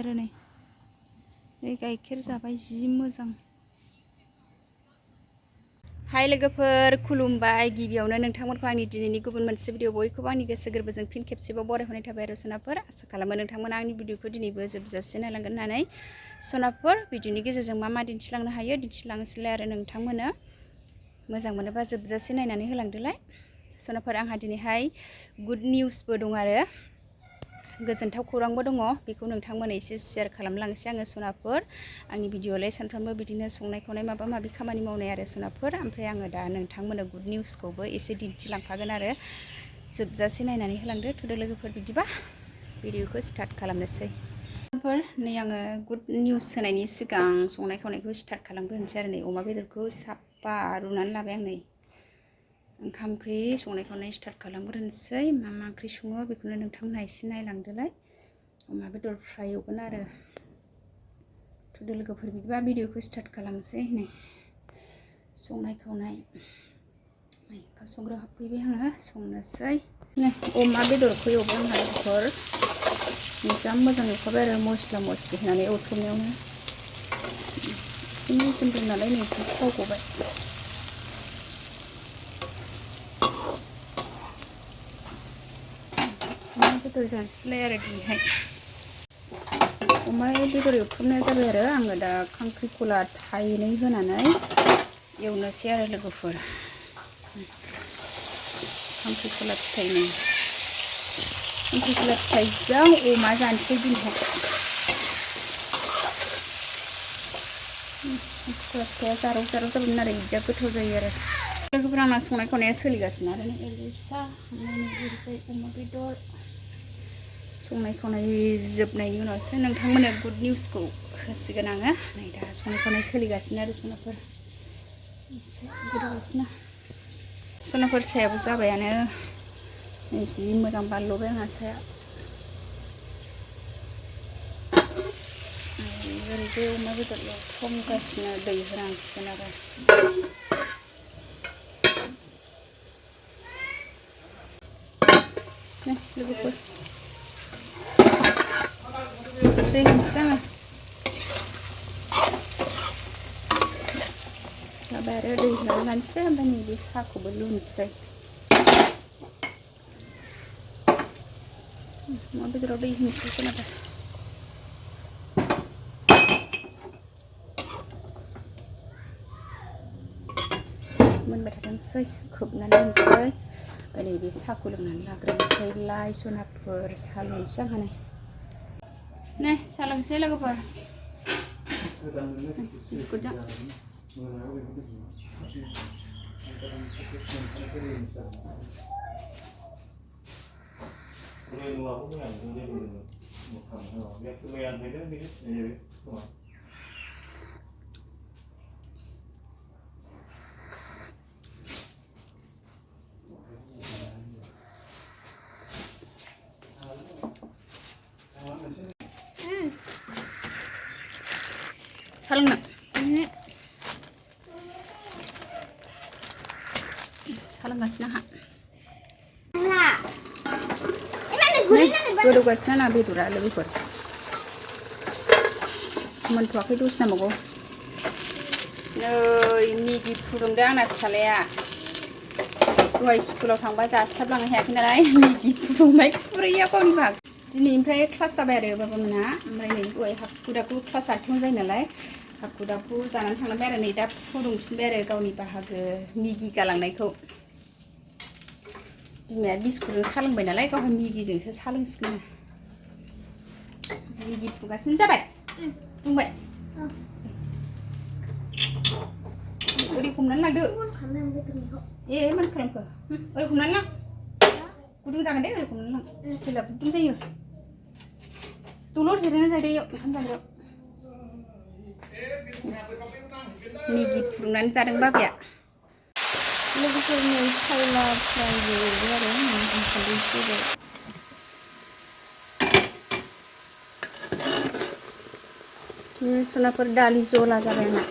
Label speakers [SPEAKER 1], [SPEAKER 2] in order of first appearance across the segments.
[SPEAKER 1] आरो नै गाइखेर जाबाय जि मोजां। हाय लोगोफोर, खुलुमबाय। गिबियावनो नोंथांमोनखौ आंनि दिनैनि गुबुन मोनसे भिडिअ बयखौबो आंनि गोसो गोरबोजों फिन खेबसेबाव बरायहरनाय थाबाय आरो सनाफोर। आसा खालामो नोंथांमोना आंनि भिडिअखौ दिनैबो जोबजासे नायलांगोन होननानै। सनाफोर, भिडिअनि गेजेरजों मा मा दिन्थिलांनो हायो दिन्थिलांनोसैलाय आरो नोंथांमोनो मोजां मोनोबा जोबजासे नायनानै होलांदोलाय। सनाफोर, आंहा दिनैहाय गुड निउसबो दं आरो गोजोनथाव खौरांबो दङ। बेखौ नोंथांमोन एसे शेयार खालामलांसै आङो सनाफोर। आंनि भिडिअआवलाय सानफ्रामबो बिदिनो संनाय खावनाय माबा माबि खामानि मावनाय आरो सनाफोर। ओमफ्राय आङो दा नोंथांमोननो गुड निउसखौबो एसे दिन्थिलांफागोन आरो जोबजासे नायनानै होलांदो। थुदो लोगोफोर, बिदिबा भिडिअखौ स्टार्ट खालामनोसै। नै आङो गुड निउस होनायनि सिगां संनाय खावनायखौ स्टार्ट खालामग्रोनोसै आरो नै अमा बेदरखौ साफा रुनानै लाबाय आं। नै ओंखाम ओंख्रि संनाय खावनाय स्टार्ट खालामग्रोनोसै। मा मा ओंख्रि सङो बेखौनो नोंथांमोनहा एसे नायलांदोलाय। अमा बेदर फ्राय एवगोन आरो थुदो लोगोफोर, बिदिबा भिडिअखौ स्टार्ट खालामनोसै। नै संनाय खावनाय ओंखाम संग्रायाव हाबफैबाय आङो, संनोसै। नै अमा बेदरखौ एवबाय आंहा लोगोफोर, जा मोजां एवखाबाय आरो मस्ला मस्लि होनानै एवथ्रमनायावनो एसे मेजेमदों नालाय नै एसे थाव गबाय। अमा बेदर जानोसैलाय आरो दिनैहाय। अमा बेदर एवथ्रमनाया जाबाय आरो आङो दा खांख्रिखला थाइनै होनानै एवनोसै आरो लोगोफोर। खांख्रिखला फिथाइनै, खांख्रिखला फिथाइजों अमा जानोसै दिनैहाय। खांख्रिखला फिथाइया जाराव जाराव जाबायमोन आरो बिदिया गोथाव जायो आरो लोगोफोर। आंना संनाय खावनाया सोलिगासिनो आरो ओरैजाय साहा, ओरैजाय अमा बेदर। संनाय खावनाय जोबनायनि उनावसो नोंथांमोननो गुड निउसखौ होसिगोन आङो। नै दा संनाय खावनाय सोलिगासिनो आरो सनाफोर, एसे गोदौगासिनो। सनाफोर, सायाबो जाबायानो नै जि मोजां बानलुबाय आंहा साया। ओरैजाय अमा बेदर एवथ्रमगासिनो, दै होनांसिगोन आरो लोगोफोर। दै होनोसै आङो। जाबाय आरो दै होनानै लानोसै। ओमफ्राय नैबे साहाखौबो लुनोसै। अमा बेदराव दै होनोसै खोनादों। मोनबाय थाथोंसै, खोबनानै दोनसै। ओमफ्राय नैबे साहाखौ लोंनानै लाग्रोनोसैलाय सनाफोर। साहा लोंनोसै आंहा नै साहा लोंनोसै लोगोफोर, बिस्कुटजों। साहा लोंनो साहा लोंगासिनो आंहा। गोदौगासिनो आंना बेदरा लोगोफोर, मोनथ'वाखै दसे नांबावगौ। नै मेगि फुदुंदों आंना फिसालाया। दहाय स्कुलाव थांबा जास्लाबलांनो हायाखै नालाय मेगि फुदुंबाय खुरैया गावनि बाहाग। दिनैनिफ्राय क्लास जाबाय आरो बाबामोनहा। ओमफ्राय नै दहाय हाखु दाखु क्लास 8थायाव जायो नालाय हाखु दाखु जानानै थांलांबाय आरो नै दा फुदुंफिनबाय आरो गावनि बाहागो मेगि गालांनायखौ। बिमाया बिस्कुटजों साहा लोंबाय नालाय, गावहा मेगिजोंसो साहा लोंसिगोन। मेगि फुदुंगासिनो। जाबाय बुंबाय ओरै हमनानै लांदो। ए मानो खालामखो? ओरै हमनानै लां, गुदुं जागोन दे। ओरै हमनानै लां, स्टिला गुदुं जायो। दलर जिरायनानै जादो इयाव ओंखाम जाग्रायाव। मेगि फुदुंनानै जादों बाबाया। लोगोफोरनि खायला फ्रायबो एवबाय आरो हालदै एसे होबाय। सनाफोर, दालि जला जाबाय आंना।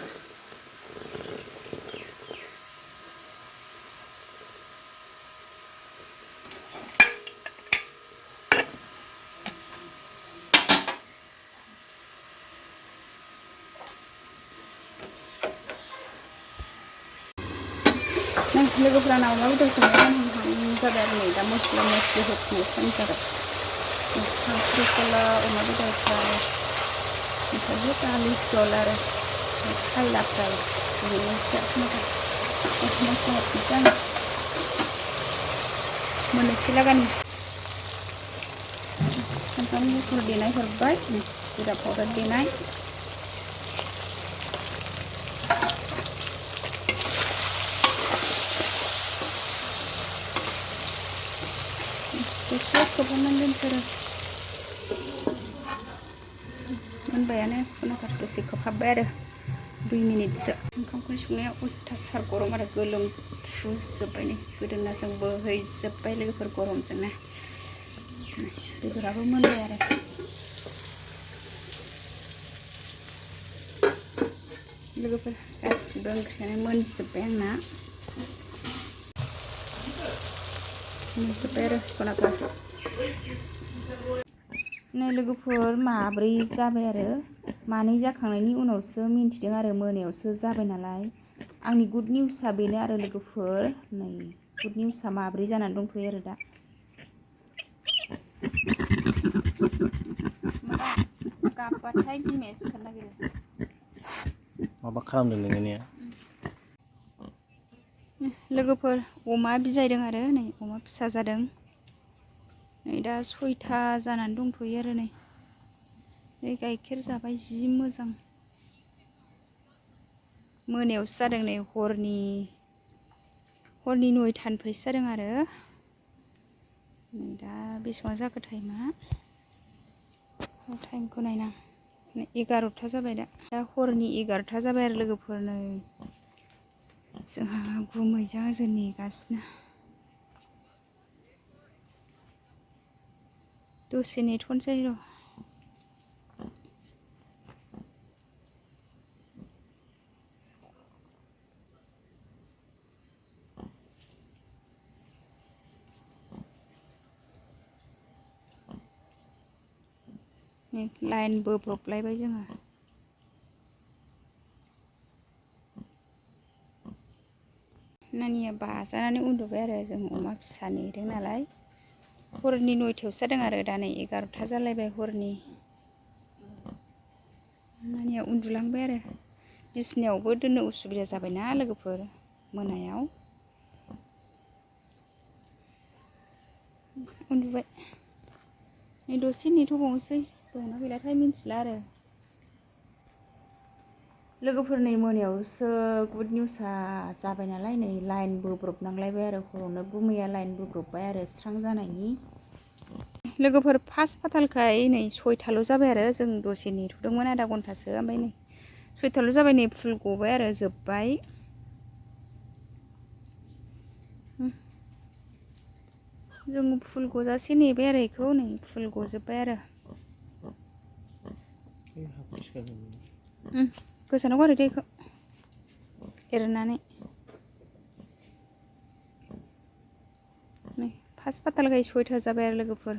[SPEAKER 1] लोगोफोरा अमा बेदर संनाया मोनहां जाबाय आरो नै दा मस्ला मस्लि होफिननो सम जाबाय खांख्रिखला अमा बेदर फ्राय ओमफ्राय दालि जल आरो खायला फ्राय ओरैनो फिसा मस्ला होफिनसै आङो मोननोसै लागानि सामब्राम गुफुर देनाय हरबाय जिरा पाउडार देनाय दसे खोबहाबनानै दोनसै मोनबायानो सनाकार दसे खोबहाबबाय आरो 2 मिनिटसो ओंखामखौ संनाया अयथासार गरम आरो गोलोमफ्रुजोब्बाय नै गोदोनाजों बोहैजोब्बाय लोगोफोर गरमजोंनो बेदराबो मोनबाय आरो लोगोफोर गासिबो ओंख्रियानो मोनजोब्बाय आंना मोनजोब्बाय आरो सनाकार नै लोगोफोर माब्रै जाबाय आरो मानै जाखांनायनि उनावसो मिन्थिदों आरो मोनायावसो जाबाय नालाय आंनि गुड निउसआ बेनो आरो लोगोफोर नै गुड निउसआ माब्रै जानानै दंथ'यो आरो दा गाबबाथाय बिमाया सिखारनो नागिरो
[SPEAKER 2] माबा खालामदों नोंनिया
[SPEAKER 1] लोगोफोर अमा बिजायदों आरो नै अमा फिसा जादों नै दा 6था जानानै दंथ'यो आरो नै गाइखेर जाबाय जि मोजां मोनायावसो जादों नै हरनि 9थानिफ्रायसो जादों आरो नै दा बेसेबां जाखो टाइमखौ नायना 11था जाबाय दा हरनि 11था जाबाय आरो लोगोफोर नै जोंहा गुमैजों आंजों नेगासिनो दसे नेथ'नोसै र' लाइन बोब्रबलायबाय जोङो नानिया बाजानानै उन्दुबाय आरो जों अमा फिसा नेदों नालाय हरनि 9थायावसो जादों आरो दा नै 11था जालायबाय हरनि नानिया उन्दुलांबाय आरो बिसिनायावबो दोननो उसुबिदा जाबायना लोगोफोर मोनायाव उन्दुबाय नै दसे नेथ'बावनोसै दंना गैलाथाय मिन्थिला आरो लोगोफोर नै मोनायावसो गुड निउसआ जाबाय नालाय नै लाइन बोब्रबनांलायबाय आरो हरावनो गुमैया लाइन बोब्रबबाय आरो स्रां जानायनि लोगोफोर फार्स्ट फाथालखाय नै 6थाल' जाबाय आरो जों दसे नेथ'दोंमोन आधा घन्टासो ओमफ्राय नै 6थाल' जाबाय नै फुल गबाय आरो जोब्बाय जों फुल गजासे नेबाय आरो बेखौ नै फुल गजोब्बाय आरो गोजानाव गारहैदो बेखौ एरनानै नै फार्स्ट फाथालखाय 6था जाबाय आरो लोगोफोर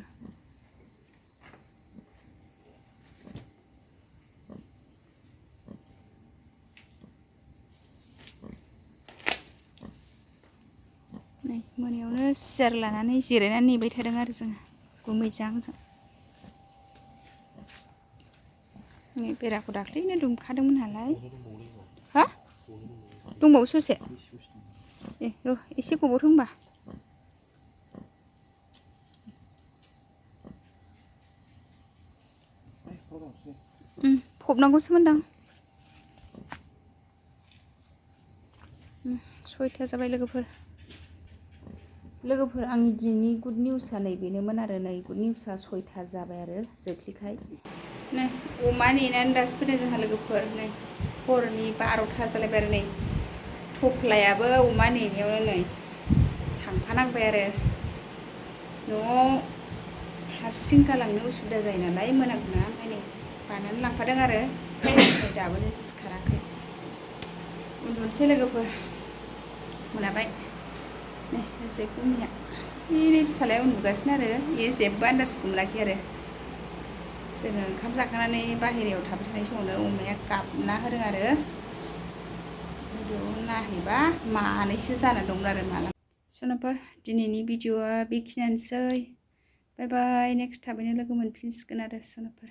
[SPEAKER 1] नै मोनायावनो सियार लानानै जिरायनानै नेबाय थादों आरो जोङो गुमैजों आंजों नै बेराखौ दाख्लैनो दुमखादोंमोन नालाय हा दंबावो ससे र' एसे गोबावथों होनबा फबनांगौसो मोनदां 6था जाबाय लोगोफोर आंनि दिनैनि गुड निउसआ नै बेनोमोन आरो नै गुड निउसआ 6था जाबाय आरो जोख्लिखाय नै अमा नेनानै दासो फैदों जोंहा लोगोफोर नै हरनि 12था जालायबाय आरो नै थफ्लायाबो अमा नेनायावनो नै थांफानांबाय आरो न'आव हारसिं गालांनो उसुबिदा जायो नालाय मोनागोना ओमफ्राय नै बानानै लांफादों आरो दाबोनो सिखाराखै उन्दुनोसै लोगोफोर मोनाबाय नै ओरैजाय गुमैया नै फिसालाया उन्दुगासिनो आरो बे जेबो आन्दाजखौ मोनाखै आरो जोङो ओंखाम जाखांनानै बाहेरायाव थाबाय थानाय समावनो अमाया गाबना होदों आरो बेयाव नायहैबा मानैसो जाना दंमोन आरो माला सनाफोर दिनैनि भिडिअआ बेखिनियानोसै बाय बाय नेक्स्ट थाबैनो लोगो मोनफिनसिगोन आरो सनाफोर